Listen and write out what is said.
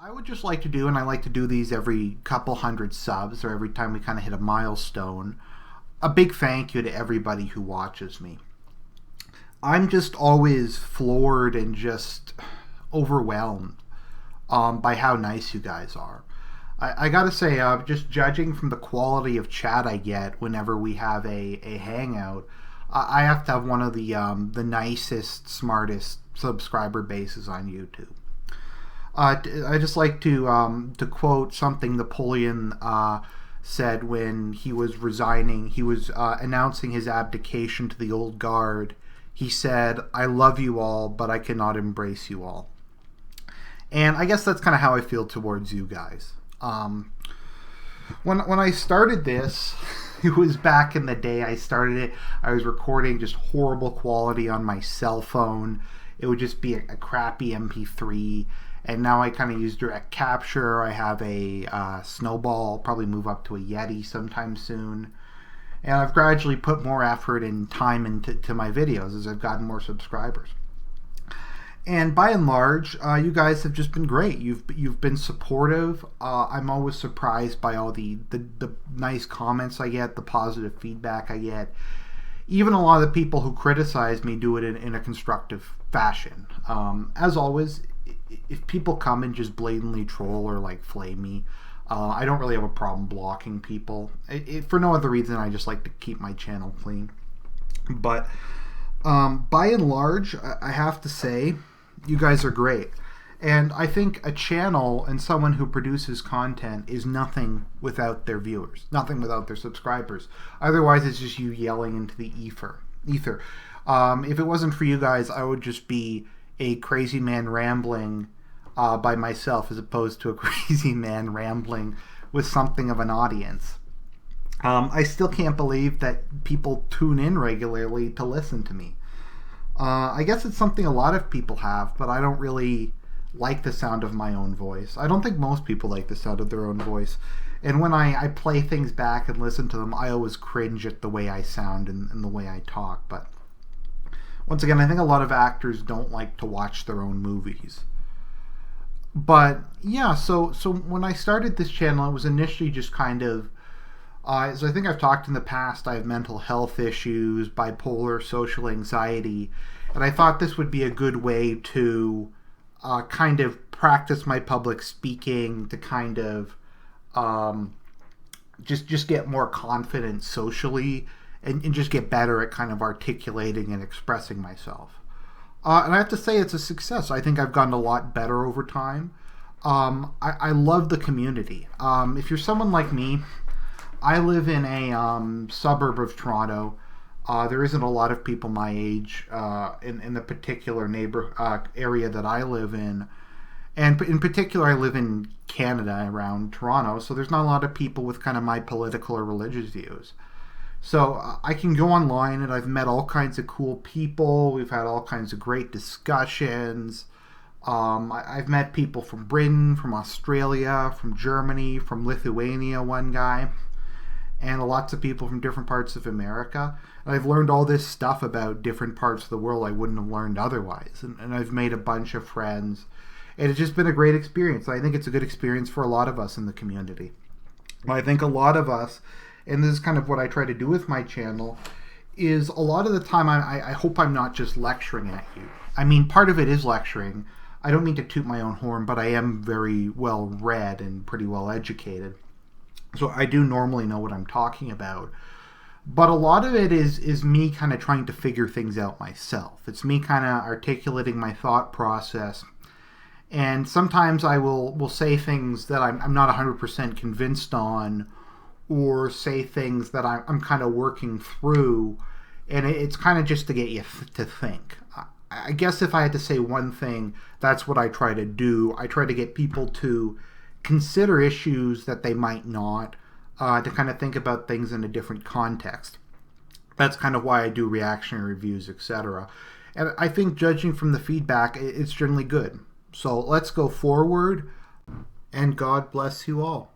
I would just like to do, and I like to do these every couple hundred subs or every time we kind of hit a milestone, a big thank you to everybody who watches me. I'm just always floored and just overwhelmed by how nice you guys are. I gotta say, just judging from the quality of chat I get whenever we have a hangout, I have to have one of the nicest, smartest subscriber bases on YouTube. I just like to quote something Napoleon said when he was resigning. He was announcing his abdication to the old guard. He said, "I love you all, but I cannot embrace you all." And I guess that's kind of how I feel towards you guys. When I started this, it was back in the day I started it. I was recording just horrible quality on my cell phone. It would just be a crappy MP3. And now I kind of use direct capture. I have a Snowball. I'll probably move up to a Yeti sometime soon. And I've gradually put more effort and time into my videos as I've gotten more subscribers. And by and large, you guys have just been great. You've been supportive. I'm always surprised by all the nice comments I get, the positive feedback I get. Even a lot of the people who criticize me do it in a constructive fashion. As always, if people come and just blatantly troll or like flame me, I don't really have a problem blocking people. For no other reason, I just like to keep my channel clean. But by and large, I have to say, you guys are great. And I think a channel and someone who produces content is nothing without their viewers, nothing without their subscribers. Otherwise, it's just you yelling into the ether. If it wasn't for you guys, I would just be a crazy man rambling by myself as opposed to a crazy man rambling with something of an audience. I still can't believe that people tune in regularly to listen to me. I guess it's something a lot of people have, but I don't really like the sound of my own voice. I don't think most people like the sound of their own voice. And when I play things back and listen to them, I always cringe at the way I sound and the way I talk. But once again, I think a lot of actors don't like to watch their own movies. But yeah, so when I started this channel, it was initially just kind of, as I think I've talked in the past, I have mental health issues, bipolar, social anxiety, and I thought this would be a good way to kind of practice my public speaking, to kind of just get more confident socially, and just get better at kind of articulating and expressing myself. And I have to say it's a success. I think I've gotten a lot better over time. I love the community. If you're someone like me, I live in a suburb of Toronto. There isn't a lot of people my age in the particular area that I live in. And in particular, I live in Canada around Toronto, so there's not a lot of people with kind of my political or religious views. So I can go online and I've met all kinds of cool people. We've had all kinds of great discussions. I've met people from Britain, from Australia, from Germany, from Lithuania, one guy, and lots of people from different parts of America. And I've learned all this stuff about different parts of the world I wouldn't have learned otherwise. And I've made a bunch of friends. And it's just been a great experience. I think it's a good experience for a lot of us in the community. I think a lot of us, and this is kind of what I try to do with my channel, is a lot of the time I hope I'm not just lecturing at you. I mean, part of it is lecturing. I don't mean to toot my own horn, but I am very well read and pretty well educated. So I do normally know what I'm talking about. But a lot of it is me kind of trying to figure things out myself. It's me kind of articulating my thought process. And sometimes I will say things that I'm not 100% convinced on, or say things that I'm kind of working through. And it's kind of just to get you to think. I guess if I had to say one thing, that's what I try to do. I try to get people to consider issues that they might not, to kind of think about things in a different context. That's kind of why I do reactionary reviews, etc. And I think judging from the feedback, it's generally good. So let's go forward, and God bless you all.